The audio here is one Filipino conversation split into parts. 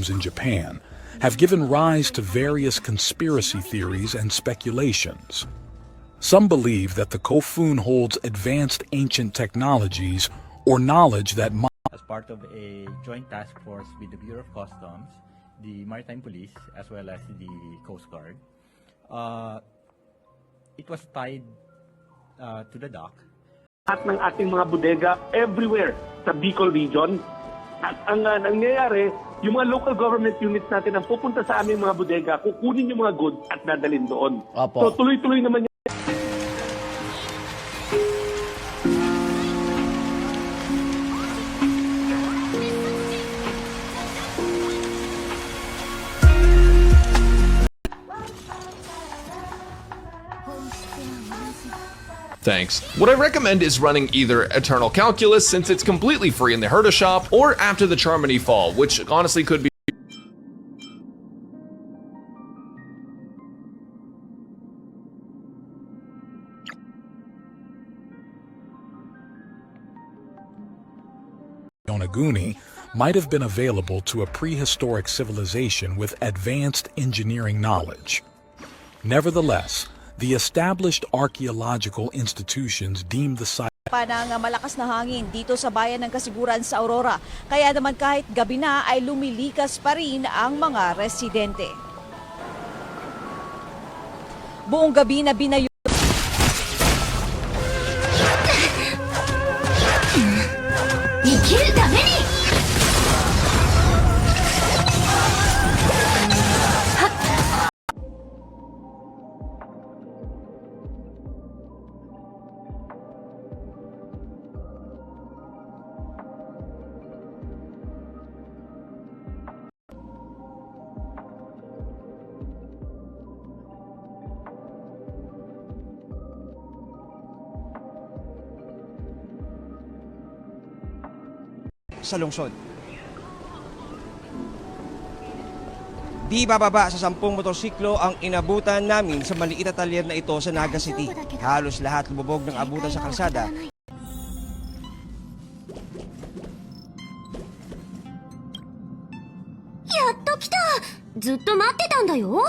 museums in Japan have given rise to various conspiracy theories and speculations. Some believe that the Kofun holds advanced ancient technologies or knowledge that as part of a joint task force with the Bureau of Customs, the Maritime Police, as well as the Coast Guard. It was tied to the dock. At ng ating mga bodega everywhere sa Bicol region. At ang nangyayari, yung mga local government units natin ang pupunta sa aming mga bodega, kukunin yung mga goods at dadalhin doon. Opo. So tuloy-tuloy naman. Thanks. What I recommend is running either Eternal Calculus, since it's completely free in the Herta shop, or After the Charmony Fall, which honestly could be Yonaguni might have been available to a prehistoric civilization with advanced engineering knowledge. Nevertheless, the established archaeological institutions deemed the site ng malakas na hangin dito sa bayan ng Kasiguran sa Aurora. Kaya naman kahit gabi na ay lumilikas pa rin ang mga residente. Buong gabi na binayo sa lungsod. Di bababa sa 10 motorsiklo ang inabutan namin sa maliit na talyer na ito sa Naga City. Halos lahat lumubog ng abutan sa kalsada. Yatto kita! Zutto matte ta nda yo!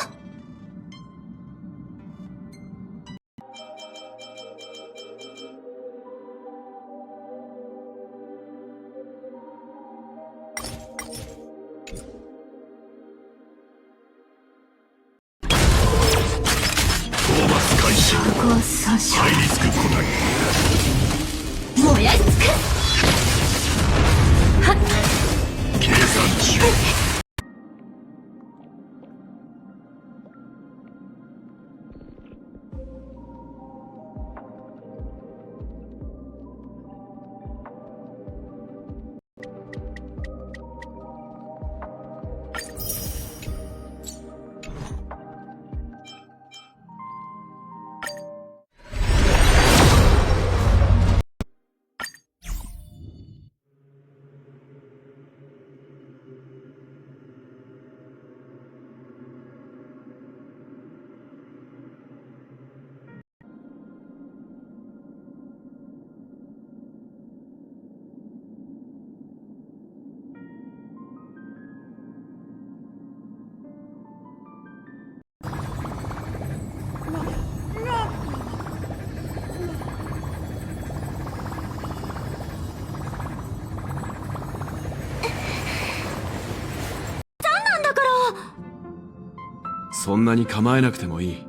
そんなに構えなくてもいい。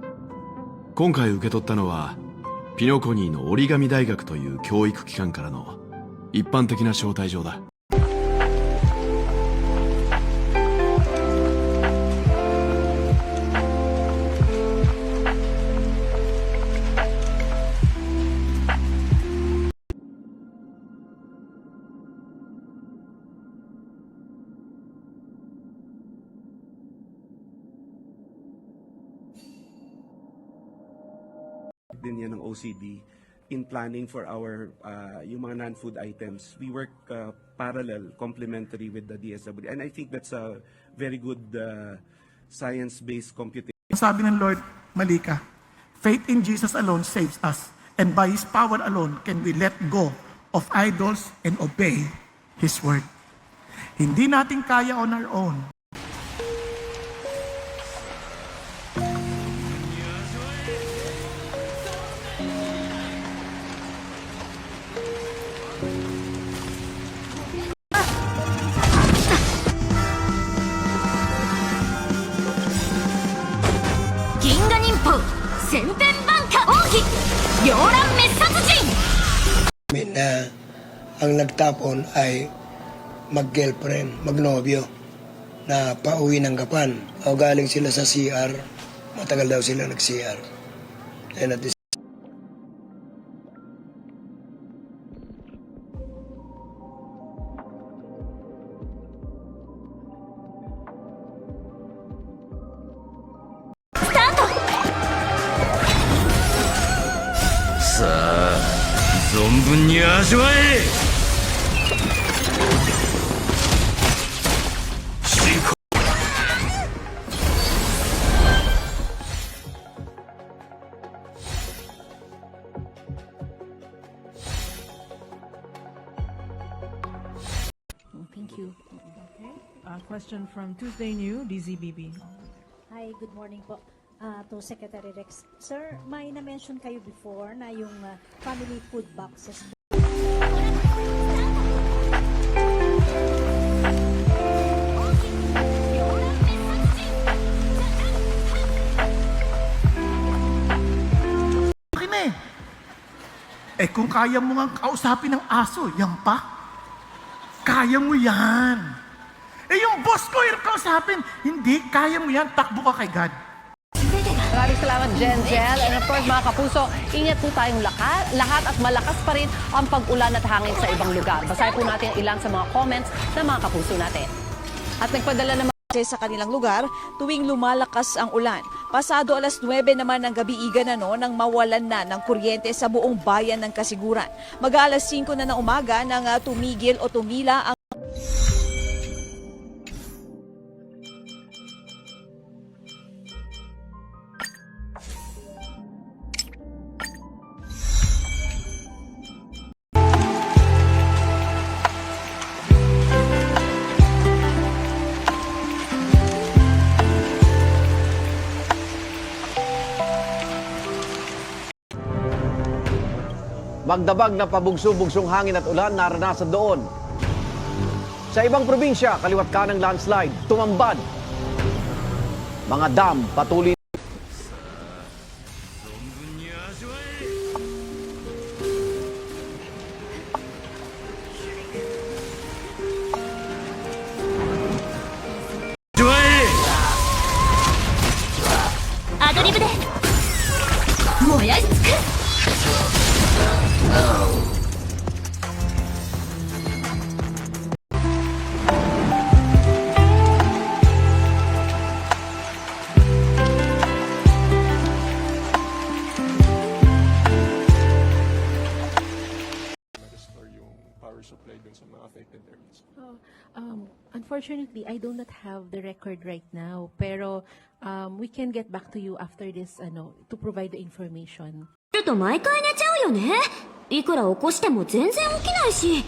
今回受け取ったのはピノコニーの折り紙大学という教育機関からの一般的な招待状だ。Din yan ng OCD in planning for our yung mga non-food items. We work parallel, complementary with the DSWD. And I think that's a very good science-based computation. Sabi ng Lord Malika, faith in Jesus alone saves us, and by His power alone can we let go of idols and obey His word. Hindi natin kaya on our own. 千変万化奥義両乱滅殺人 Na ang nagtapon ay mag-girlfriend, magnobyo na pauwi ng Gapan. O galing sila sa CR, matagal daw sila nag-CR. And at the Thank you. Question from Tuesday New, DZBB. Hi, good morning po. To Secretary Rex. Sir, may na-mention kayo before na yung family food boxes. Kung kaya mo nga kausapin ng aso, yan pa. Kaya mo yan. Yung boss ko, yung kausapin, hindi, kaya mo yan, takbo ka kay God. Maraming salamat, Jel. And of course, mga kapuso, ingat po tayong lahat at malakas pa rin ang pag-ulan at hangin sa ibang lugar. Basahin po natin ilan sa mga comments ng mga kapuso natin. At nagpadala naman sa kanilang lugar tuwing lumalakas ang ulan. Pasado alas 9 naman ng gabi-iga nang mawalan na ng kuryente sa buong bayan ng Kasiguran. Mag-alas 5 na ng umaga nang tumigil o tumila ang magdabag na pabugso-bugsong hangin at ulan naranasan doon. Sa ibang probinsya, kaliwat ka ng landslide, tumambad. Mga dam patuloy. Adlib de moyashitsuku Unfortunately, I do not have the record right now, pero we can get back to you after this to provide the information. ちょっと毎回寝ちゃうよね。いくら起こしても全然起きないし。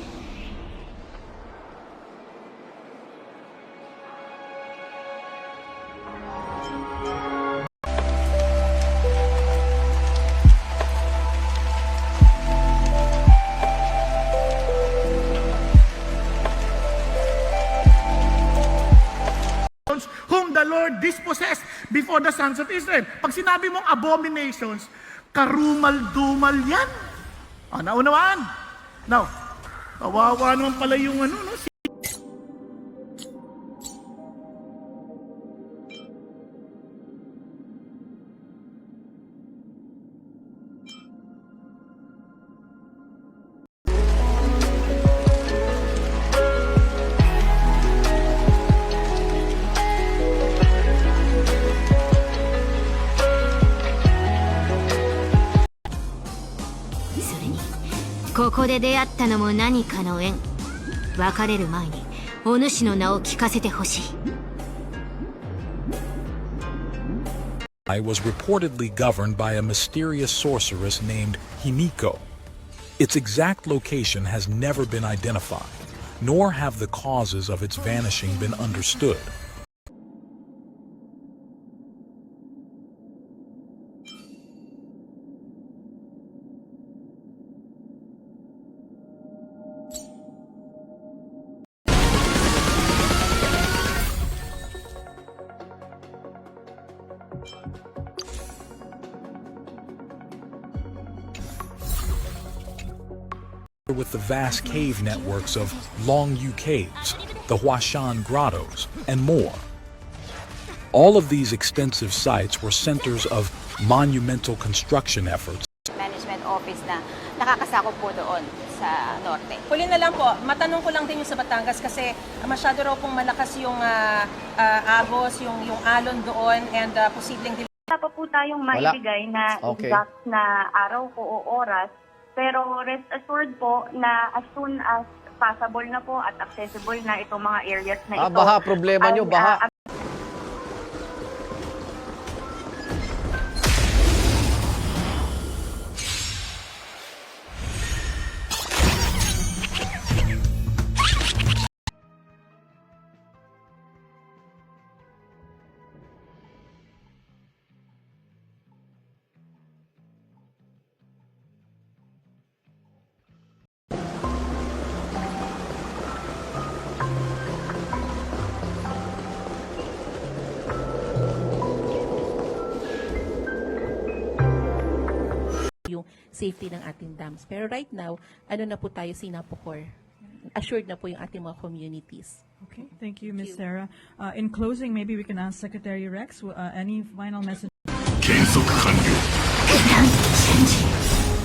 Whom the Lord dispossessed before the sons of Israel. Pag sinabi mong abominations, karumal-dumal yan. Naunawaan. Now, kawawa naman pala yungここで出会ったのも何かの縁。別れる前にお主の名を聞かせてほしい。I was reportedly governed by a mysterious sorceress named Himiko. Its exact location has never been identified, nor have the causes of its vanishing been understood. with the vast cave networks of Longyu Caves, the Huashan Grottos, and more. All of these extensive sites were centers of monumental construction efforts. Management office na nakakasakop po doon sa norte. Huli na lang po, matanong ko lang din yung sa Batangas kasi masyado raw pong malakas yung agos, yung alon doon and posibleng Wala pa po tayong maibigay na exact na araw po o oras, pero rest assured po na as soon as passable na po at accessible na itong mga areas na ito. Baha, problema nyo, baha. yung safety ng ating dams. Pero right now, ano na po tayo, Sinapocor. Assured na po yung ating mga communities. Okay, thank you, Ms. Sarah. In closing, maybe we can ask Secretary Rex, any final message?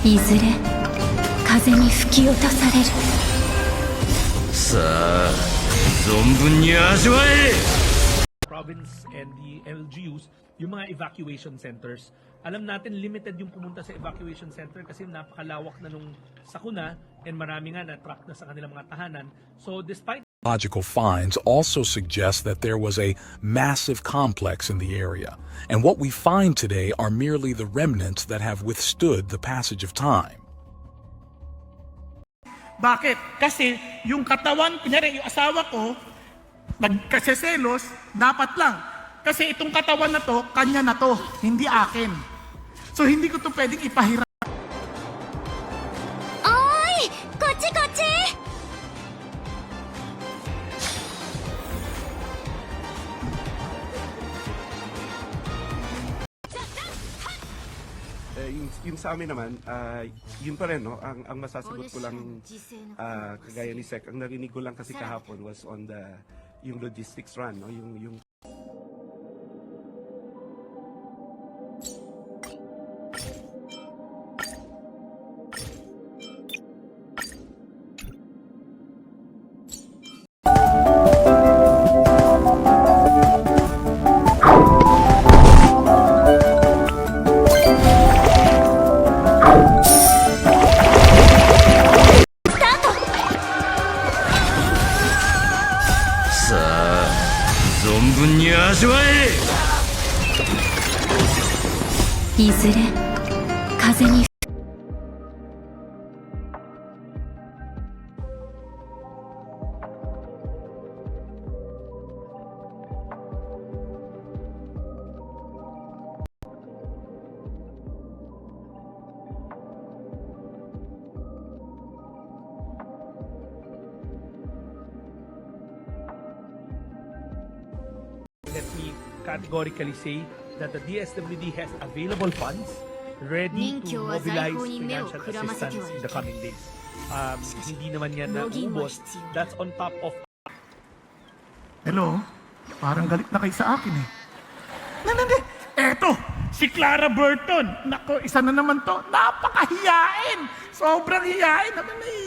いずれ風に吹き落とされる。さあ、存分に味わえ。 Province and the LGUs, yung mga evacuation centers. Alam natin limited yung pumunta sa evacuation center kasi napakalawak na nung sakuna and marami nga na-trap na sa kanilang mga tahanan. So despite Archaeological finds also suggest that there was a massive complex in the area, and what we find today are merely the remnants that have withstood the passage of time. Bakit? Kasi yung katawan, kunyari yung asawa ko, nagkaseselos, dapat lang. Kasi itong katawan na to, kanya na to, hindi akin. So hindi ko to pwedeng ipahiram. Oy! Kotsi, kotsi! Yung sa amin naman, yun pa rin, no? Ang masasagot ko lang, kagaya ni Sec, ang narinig ko lang kasi kahapon was on yung logistics run, no? Yungいずれ風に let me categorically say that the DSWD has available funds ready to mobilize financial assistance in the coming days. Hindi naman yan naubos. That's on top of... Hello? Parang galit na kayo sa akin eh. Hindi. Eto, si Clara Burton. Nako, isa na naman to. Napakahiyain. Sobrang hiyain naman eh.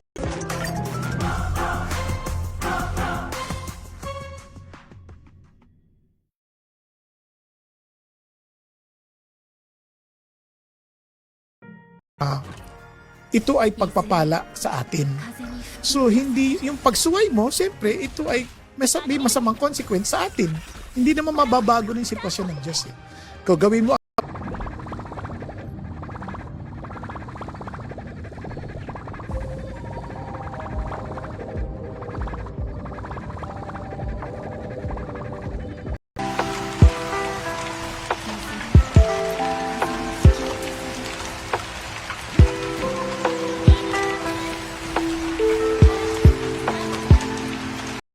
Ito ay pagpapala sa atin. So hindi yung pagsuway mo, siyempre ito ay may masamang consequence sa atin. Hindi naman mababago ng sitwasyon ng Diyos. Kung gawin mo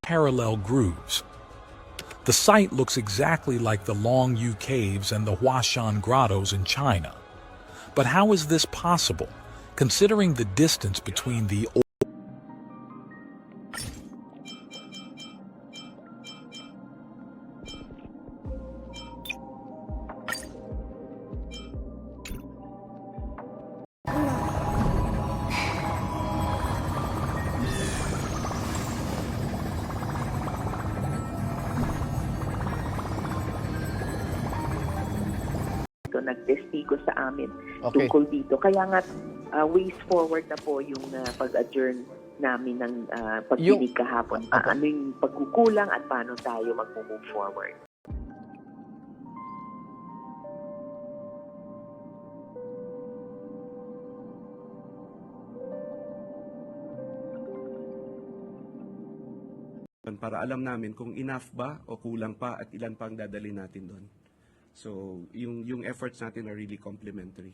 parallel grooves. The site looks exactly like the Longyu Caves and the Huashan Grottos in China. But how is this possible, considering the distance between the dito, nagtestigo sa amin Okay. tungkol dito. Kaya nga, ways forward na po yung pag-adjourn namin ng pagdinig kahapon. Ano yung pagkukulang at paano tayo mag-move forward. Para alam namin kung enough ba o kulang pa at ilan pa ang dadalhin natin doon. So, yung efforts natin are really complementary.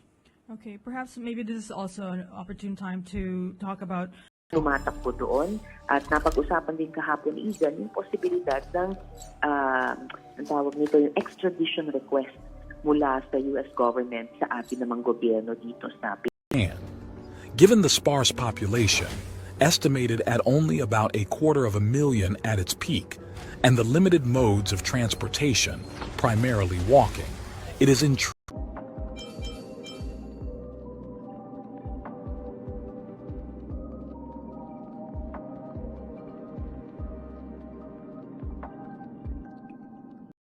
Okay, perhaps maybe this is also an opportune time to talk about Tumatakbo doon at napag-usapan din kahapon, Igan, yung posibilidad ng ang tawag nito, yung extradition request mula sa US government sa ating namang gobyerno dito sa And given the sparse population, estimated at only about 250,000 at its peak, and the limited modes of transportation, primarily walking, it is O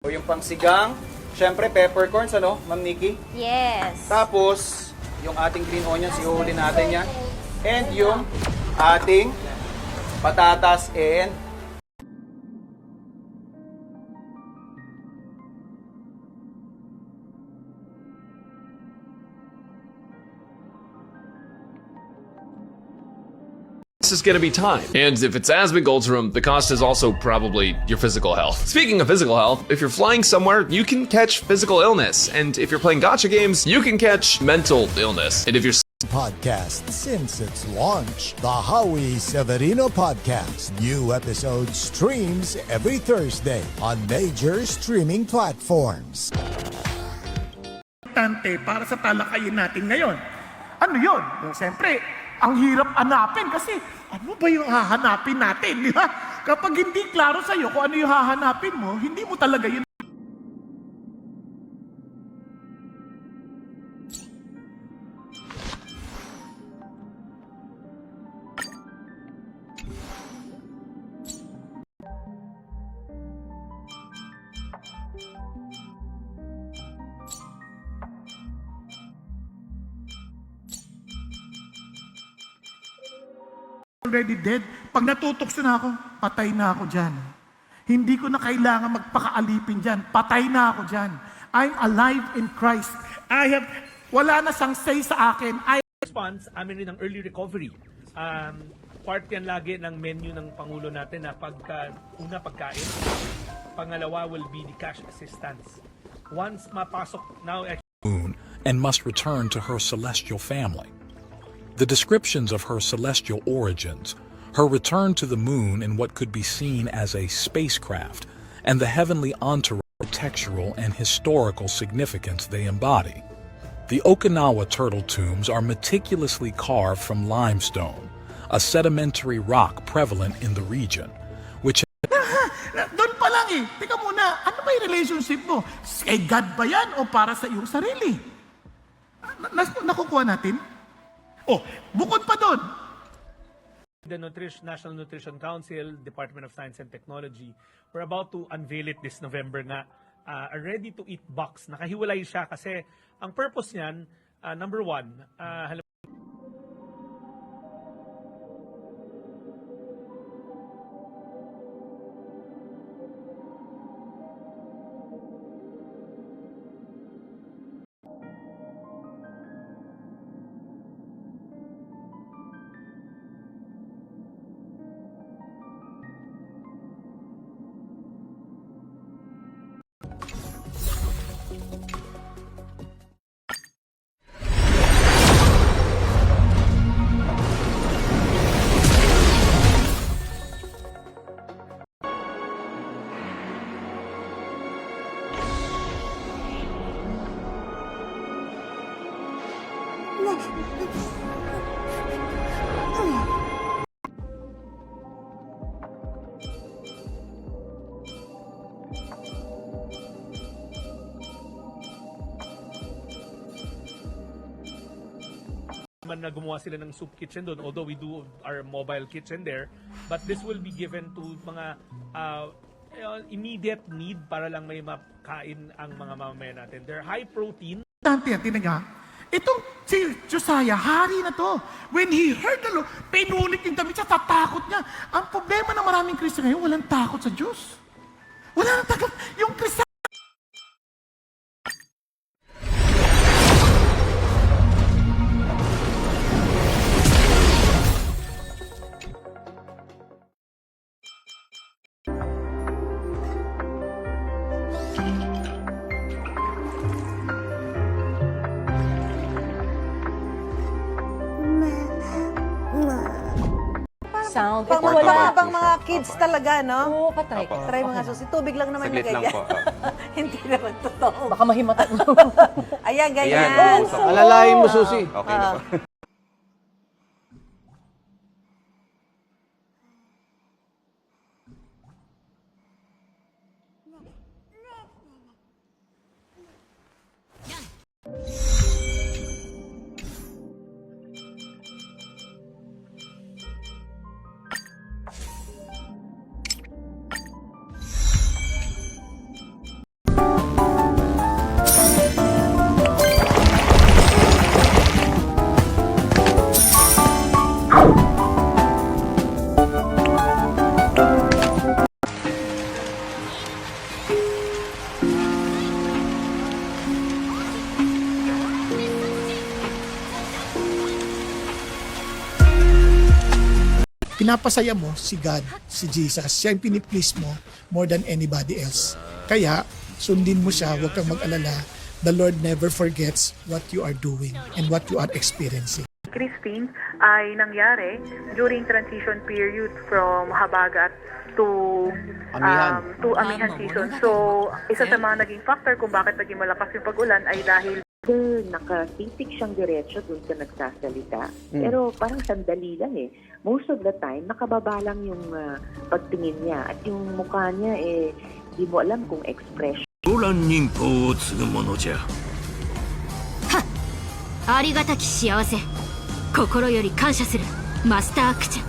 yung pangsigang, syempre peppercorns, ano, Ma'am Nikki? Yes. Tapos, yung ating green onions, ihuli natin yan. And yung ating patatas and Is going to be time. And if it's Asmongold's the cost is also probably your physical health. Speaking of physical health, if you're flying somewhere, you can catch physical illness. And if you're playing gacha games, you can catch mental illness. And if you're podcast since its launch, the Howie Severino Podcast. New episodes streams every Thursday on major streaming platforms. Importante para sa talakayin natin ngayon. Ano yun? Siyempre, ang hirap hanapin kasi ano ba yung hahanapin natin, di ba? Kapag hindi klaro sa'yo kung ano yung hahanapin mo, hindi mo talaga yun. Already dead. Pag natutokso na ako, patay na ako dyan. Hindi ko na kailangan magpakaalipin dyan. Patay na ako dyan. I'm alive in Christ. Wala na sang say sa akin. Response, amin rin ng early recovery. Part yan lagi ng menu ng Pangulo natin na una pagkain, pangalawa will be the cash assistance. Once mapasok now, moon and must return to her celestial family. The descriptions of her celestial origins, her return to the moon in what could be seen as a spacecraft, and the heavenly entourage textural and historical significance they embody. The Okinawa turtle tombs are meticulously carved from limestone, a sedimentary rock prevalent in the region, which Doon pa lang eh. Teka muna, ano ba yung relationship mo? Kay God ba yan o para sa iyong sarili? Nakukuha natin? Oh, bukod pa doon. The National Nutrition Council, Department of Science and Technology, we're about to unveil it this November nga. A ready-to-eat box. Nakahiwalay siya kasi ang purpose niyan, number one, na gumawa sila ng soup kitchen doon, although we do our mobile kitchen there, but this will be given to mga immediate need para lang may makain ang mga mamamayan natin. They're high protein. Tante, tinaga. Itong si Josiah, hari na to. When he heard the Lord, pinunit yung damit siya, tatakot niya. Ang problema ng maraming Kristo ngayon, walang takot sa Diyos. Wala nang takot. Yung Kristo. Sound. Pang Ito wala wala. pang mga kids talaga, no? Oo, patry ko. Try mga susi. Tubig lang naman Saglit na lang ganyan. po. Hindi naman totoo. Baka mahimatan mo. Ayan, ganyan. Ayan, Alalayin mo, Susi. Okay na po. Pinapasaya mo si God, si Jesus. Siya yung piniplease mo more than anybody else. Kaya, sundin mo siya, huwag kang mag-alala. The Lord never forgets what you are doing and what you are experiencing. Christine ay nangyari during transition period from Habagat to Amihan season. So, isa sa mga naging factor kung bakit naging malakas yung pag-ulan ay dahil nakatitik siyang diretso dun sa nagsasalita. Pero parang sandali lang eh. Most of the time, nakababa lang yung pagtingin niya. At yung mukha niya di mo alam kung expression. 波乱忍法を継ぐものじゃ。ありがたき幸せ心より感謝するマスタークチャ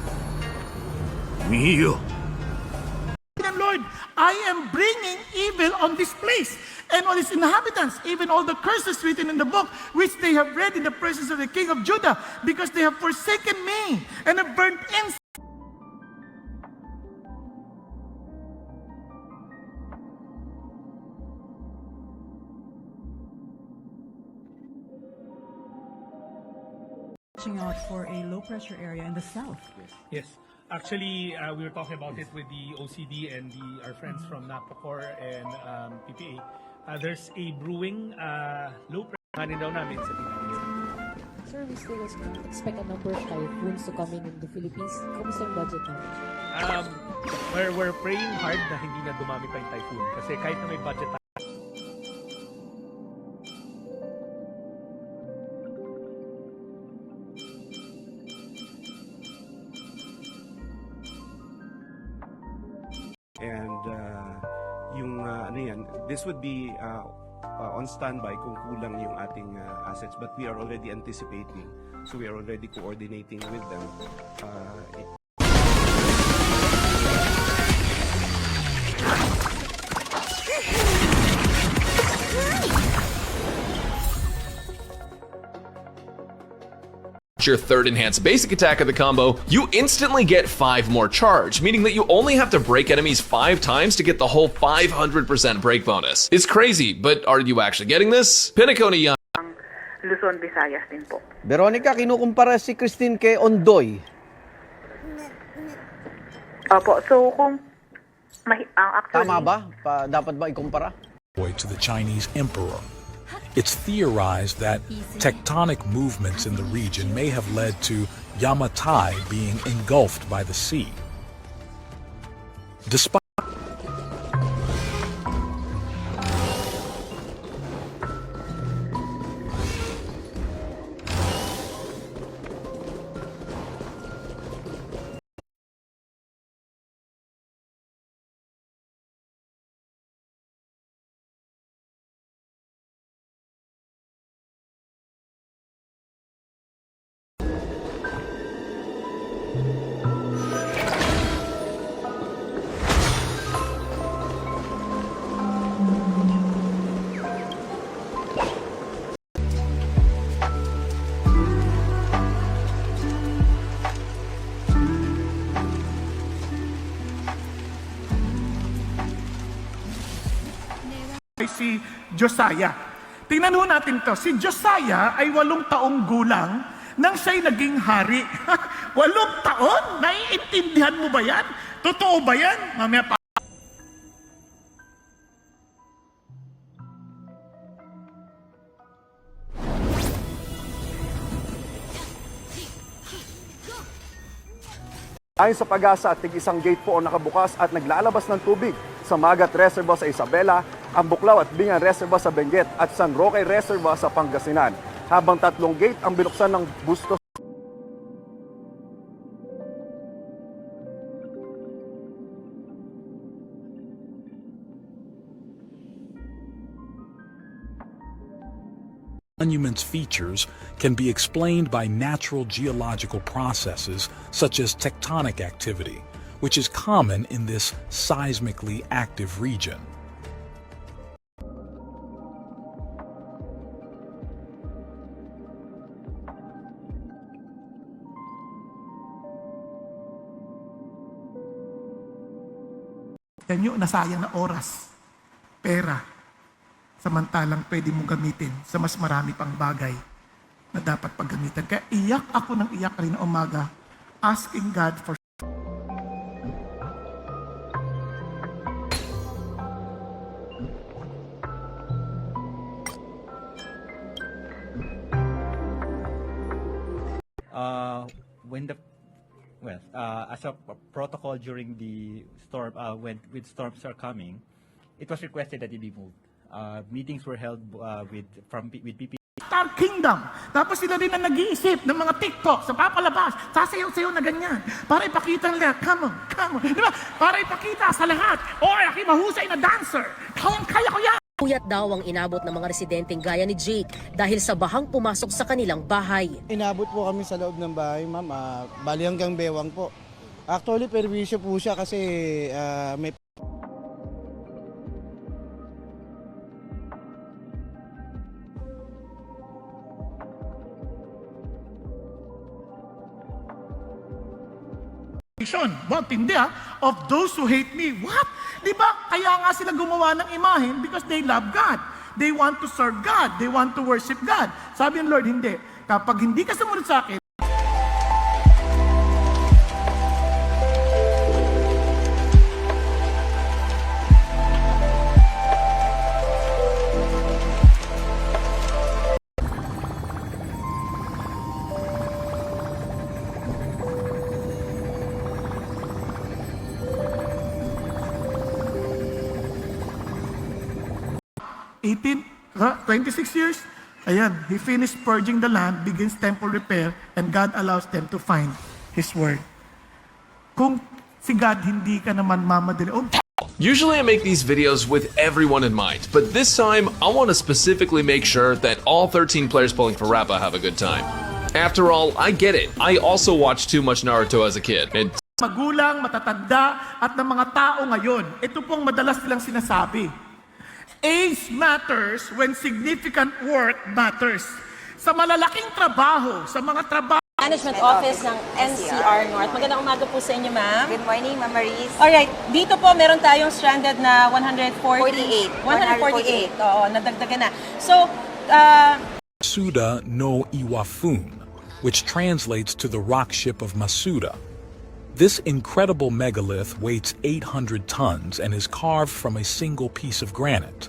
見よ。 Lord, I am bringing evil on this place and on its inhabitants, even all the curses written in the book, which they have read in the presence of the king of Judah, because they have forsaken me and have burnt incense. Watching out for a low pressure area in the south. Yes. Actually, we were talking about it with the OCD and our friends from NAPOCOR and PPA. There's a brewing low pressure. Hanin daw namin sa Pilipinas. Sir, we still expect a number of typhoons to come in the Philippines. Kamusta yung budget namin? We're praying hard na hindi na dumami pa yung typhoon. Kasi kahit na may budget tayo, And yung ano yan, this would be on standby kung kulang yung ating assets, but we are already anticipating, so we are already coordinating with them. Your third enhanced basic attack of the combo, you instantly get 5 more charge, meaning that you only have to break enemies 5 times to get the whole 500% break bonus. It's crazy, but are you actually getting this? Pinnacle ni Yan. Luzon, Visayas din po. Veronica, kinukumpara si Christine kay Ondoy. Opo, so kung actually... Tama ba? Dapat ba ikumpara? To the Chinese emperor. It's theorized that tectonic movements in the region may have led to Yamatai being engulfed by the sea. Despite si Josiah. Tingnan ho natin to. Si Josiah ay 8 taong gulang nang siya'y naging hari. 8 taon? Naiintindihan mo ba yan? Totoo ba yan? Mamaya pa. Ayon sa Pag-asa, tig-isang gate po ang nakabukas at naglalabas ng tubig sa Magat Reservoir sa Isabela, ang Buklaw at Bingan Reservoir sa Benguet at San Roque Reservoir sa Pangasinan. Habang 3 gate ang binuksan ng Bustos. Monument's features can be explained by natural geological processes such as tectonic activity, which is common in this seismically active region. Yan yung nasayang na oras, pera, samantalang pwede mong gamitin sa mas marami pang bagay na dapat paggamitan. Kaya iyak ako ng iyak rin na umaga, asking God for as a protocol during the storm, when storms are coming, it was requested that it be moved. Meetings were held with PP. Star Kingdom. Tapos sila rin ang nag-iisip ng mga TikTok sa papalabas, sasayaw-sayaw na ganyan. Para ipakita nila, come on. Di ba? Para ipakita sa lahat, aki mahusay na dancer. Kaya ko yan. Puyat daw ang inabot ng mga residenteng gaya ni Jake dahil sa bahang pumasok sa kanilang bahay. Inabot po kami sa loob ng bahay, ma'am. Bali hanggang bewang po. Actually, perwisyo po siya kasi may Wow, tindi of those who hate me. What? Di ba? Kaya nga sila gumawa ng imahen because they love God. They want to serve God. They want to worship God. Sabi ng Lord, hindi. Kapag hindi ka sumunod sa akin, 26 years, ayan, he finished purging the land, begins temple repair, and God allows them to find His Word. Kung si God hindi ka naman mamadali, Usually I make these videos with everyone in mind, but this time I want to specifically make sure that all 13 players pulling for Rappa have a good time. After all, I get it. I also watched too much Naruto as a kid. And magulang, matatanda, at ng mga tao ngayon, ito pong madalas nilang sinasabi. Age matters when significant work matters. Sa malalaking trabaho, sa mga trabaho, Management Office ng NCR North. Magandang umaga po sa inyo, ma'am. Good morning, Ma'am Maris. Alright, dito po meron tayong stranded na 148. Oo, nadagdagan na. So, Masuda no Iwafun, which translates to the rock ship of Masuda. This incredible megalith weighs 800 tons and is carved from a single piece of granite.